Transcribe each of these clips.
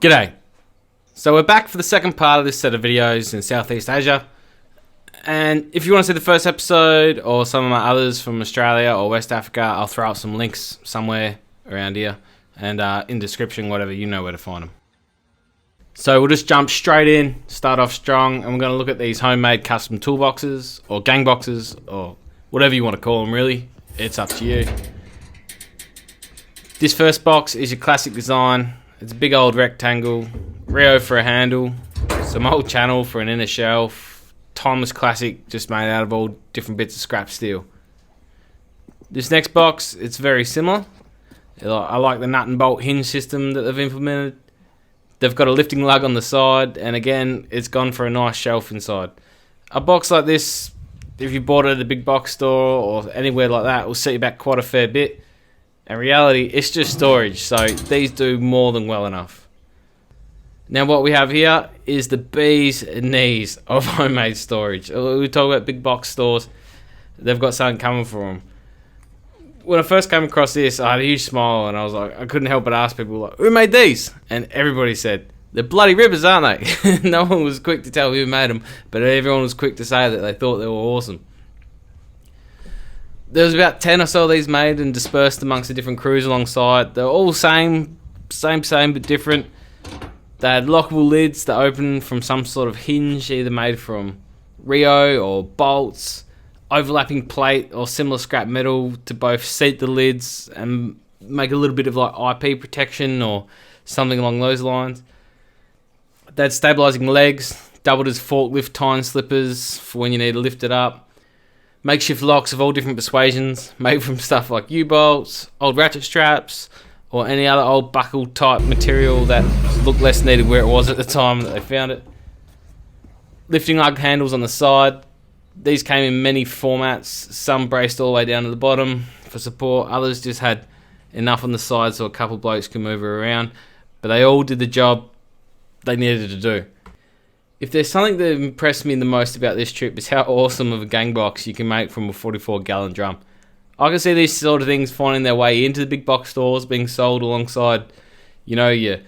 G'day. So we're back for the second part of this set of videos in Southeast Asia. And if you want to see the first episode or some of my others from Australia or West Africa, I'll throw up some links somewhere around here. And in description, whatever, you know where to find them. So we'll just jump straight in, start off strong, and we're going to look at these homemade custom toolboxes or gang boxes or whatever you want to call them really. It's up to you. This first box is your classic design. It's a big old rectangle, Rio for a handle, some old channel for an inner shelf, timeless classic just made out of all different bits of scrap steel. This next box, it's very similar. I like the nut and bolt hinge system that they've implemented. They've got a lifting lug on the side, and again, it's gone for a nice shelf inside. A box like this, if you bought it at a big box store or anywhere like that, will set you back quite a fair bit. In reality, it's just storage, so these do more than well enough. Now what we have here is the bee's knees of homemade storage. We talk about big box stores, they've got something coming for them. When I first came across this, I had a huge smile and I was like, I couldn't help but ask people, like, who made these? And everybody said, they're bloody rippers, aren't they? No one was quick to tell who made them, but everyone was quick to say that they thought they were awesome. There was about 10 or so of these made and dispersed amongst the different crews alongside. They're all same but different. They had lockable lids that open from some sort of hinge, either made from Rio or bolts, overlapping plate or similar scrap metal to both seat the lids and make a little bit of like IP protection or something along those lines. They had stabilizing legs, doubled as forklift tine slippers for when you need to lift it up. Makeshift locks of all different persuasions, made from stuff like U-bolts, old ratchet straps, or any other old buckle type material that looked less needed where it was at the time that they found it. Lifting lug handles on the side. These came in many formats, some braced all the way down to the bottom for support, others just had enough on the side so a couple blokes could move her around, but they all did the job they needed to do. If there's something that impressed me the most about this trip is how awesome of a gang box you can make from a 44-gallon drum. I can see these sort of things finding their way into the big box stores, being sold alongside, you know, your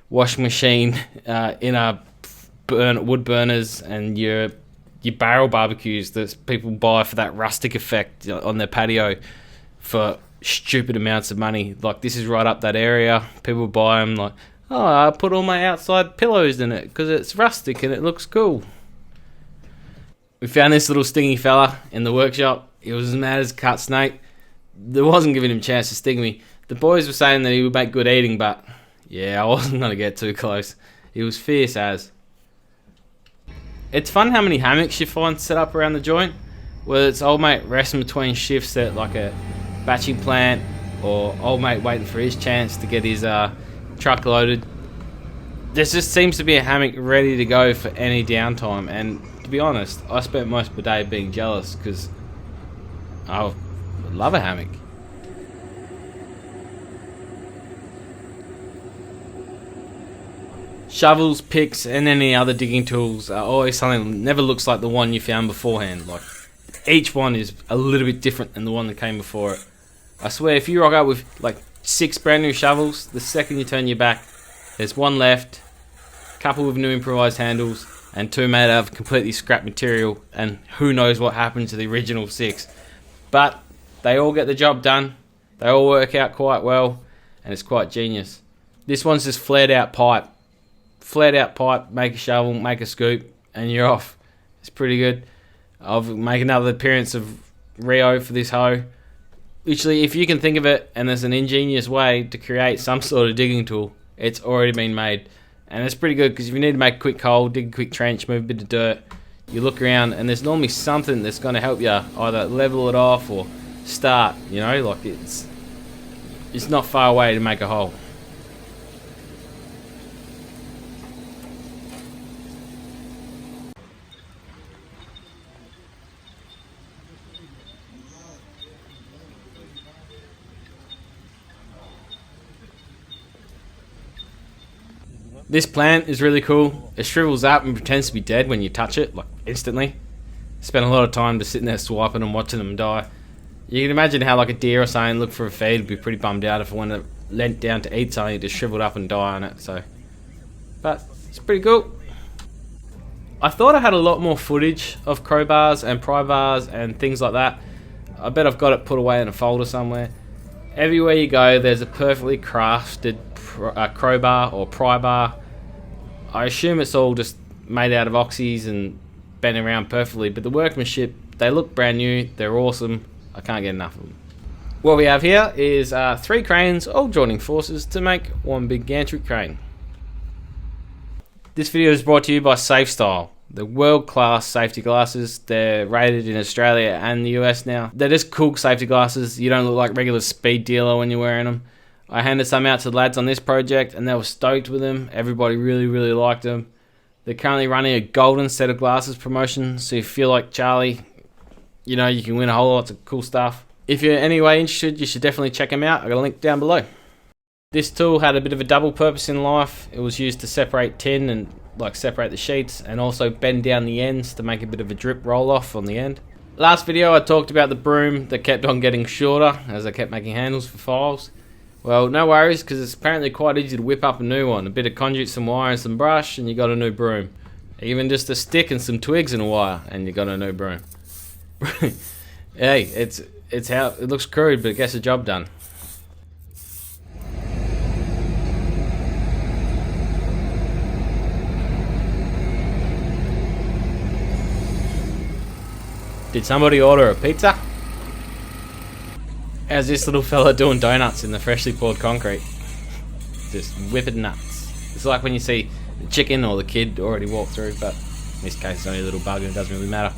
washing machine, wood burners, and your barrel barbecues that people buy for that rustic effect on their patio for stupid amounts of money. Like, this is right up that area. People buy them like, oh, I put all my outside pillows in it because it's rustic and it looks cool. We found this little stingy fella in the workshop. He was as mad as a cut snake. There wasn't giving him a chance to sting me. The boys were saying that he would make good eating, but yeah, I wasn't going to get too close. He was fierce as. It's fun how many hammocks you find set up around the joint, whether it's old mate resting between shifts at like a batching plant or old mate waiting for his chance to get his truck loaded. There just seems to be a hammock ready to go for any downtime, and to be honest, I spent most of the day being jealous because I love a hammock. Shovels, picks, and any other digging tools are always something that never looks like the one you found beforehand. Like, each one is a little bit different than the one that came before it. I swear, if you rock up with like 6 brand new shovels, the second you turn your back, there's one left, a couple with new improvised handles, and 2 made out of completely scrap material, and who knows what happened to the original 6. But they all get the job done, they all work out quite well, and it's quite genius. This one's just flared out pipe. Flared out pipe, make a shovel, make a scoop, and you're off. It's pretty good. I'll make another appearance of Rio for this hoe. Literally, if you can think of it and there's an ingenious way to create some sort of digging tool, it's already been made. And it's pretty good because if you need to make a quick hole, dig a quick trench, move a bit of dirt, you look around and there's normally something that's going to help you either level it off or start, you know, like it's not far away to make a hole. This plant is really cool. It shrivels up and pretends to be dead when you touch it, like instantly. Spent a lot of time just sitting there swiping and watching them die. You can imagine how like a deer or something look for a feed would be pretty bummed out if it went leant down to eat something, it just shriveled up and die on it. So but it's pretty cool. I thought I had a lot more footage of crowbars and pry bars and things like that. I bet I've got it put away in a folder somewhere. Everywhere you go, there's a perfectly crafted crowbar or pry bar. I assume it's all just made out of oxys and bent around perfectly, but the workmanship, they look brand new, they're awesome. I can't get enough of them. What we have here is 3 cranes all joining forces to make one big gantry crane. This video is brought to you by SafeStyle. The world-class safety glasses. They're rated in Australia and the US now. They're just cool safety glasses. You don't look like regular speed dealer when you're wearing them. I handed some out to the lads on this project and they were stoked with them. Everybody really liked them. They're currently running a golden set of glasses promotion, so if you feel like Charlie, you know, you can win a whole lot of cool stuff. If you're any way interested, you should definitely check them out. I got a link down below. This tool had a bit of a double purpose in life. It was used to separate tin and separate the sheets, and also bend down the ends to make a bit of a drip roll off on the end. Last video I talked about the broom that kept on getting shorter as I kept making handles for files. Well, no worries, because it's apparently quite easy to whip up a new one. A bit of conduit, some wire and some brush and you got a new broom. Even just a stick and some twigs and a wire and you got a new broom. Hey, it's how it looks crude, but it gets the job done. Did somebody order a pizza? How's this little fella doing donuts in the freshly poured concrete? Just whipping nuts. It's like when you see the chicken or the kid already walk through, but in this case it's only a little bug and it doesn't really matter.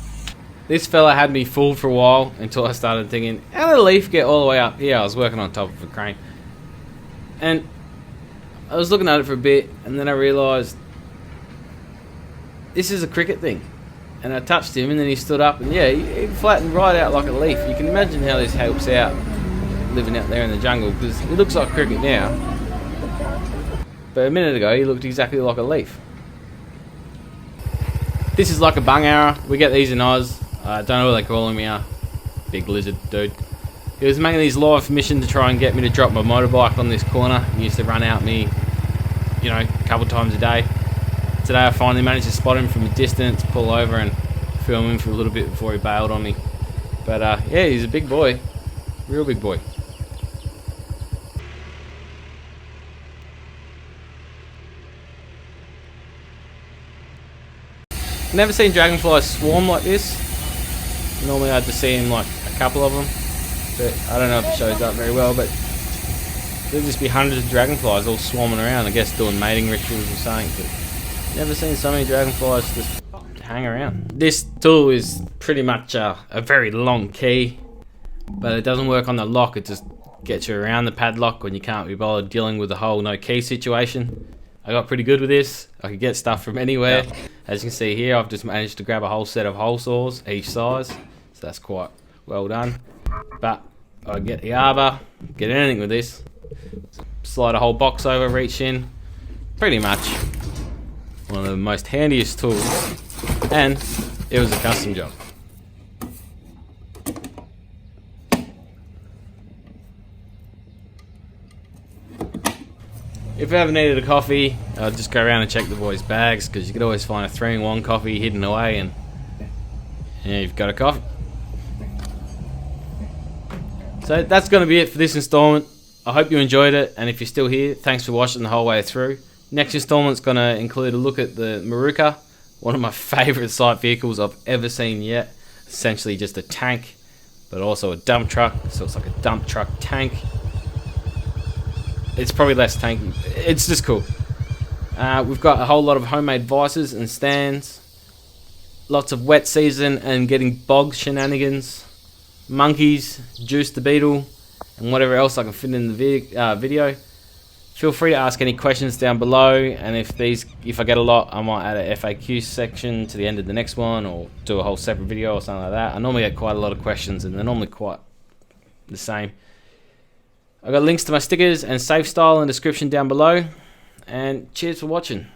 This fella had me fooled for a while until I started thinking, how did a leaf get all the way up here? I was working on top of a crane. And I was looking at it for a bit and then I realised this is a cricket thing. And I touched him and then he stood up and yeah, he flattened right out like a leaf. You can imagine how this helps out living out there in the jungle, because he looks like cricket now, but a minute ago he looked exactly like a leaf. This is like a bung arrow. We get these in Oz. I don't know what they call them here. Big lizard dude. He was making these live mission to try and get me to drop my motorbike on this corner. He used to run out me, you know, a couple times a day. Today I finally managed to spot him from a distance, pull over and film him for a little bit before he bailed on me. But yeah, he's a big boy. Real big boy. Never seen dragonflies swarm like this. Normally I'd just see like a couple of them. But I don't know if it shows up very well, but there'll just be hundreds of dragonflies all swarming around, I guess doing mating rituals or something. But never seen so many dragonflies just hang around. This tool is pretty much a very long key, but it doesn't work on the lock. It just gets you around the padlock when you can't be bothered dealing with the whole no key situation. I got pretty good with this. I could get stuff from anywhere. As you can see here, I've just managed to grab a whole set of hole saws, each size, so that's quite well done. But I get the arbor, get anything with this. Slide a whole box over, reach in. Pretty much one of the most handiest tools, and it was a custom job. If you ever needed a coffee, I'll just go around and check the boys' bags, because you could always find a 3-in-1 coffee hidden away, and yeah, you've got a coffee. So that's going to be it for this installment. I hope you enjoyed it, and if you're still here, thanks for watching the whole way through. Next installment's going to include a look at the Maruka, one of my favourite site vehicles I've ever seen yet. Essentially just a tank, but also a dump truck, so it's like a dump truck tank. It's probably less tanky. It's just cool. We've got a whole lot of homemade vices and stands. Lots of wet season and getting bogged shenanigans. Monkeys, Juice the Beetle, and whatever else I can fit in the video. Feel free to ask any questions down below, and if I get a lot, I might add a FAQ section to the end of the next one, or do a whole separate video or something like that. I normally get quite a lot of questions, and they're normally quite the same. I've got links to my stickers and SafeStyle in the description down below, and cheers for watching.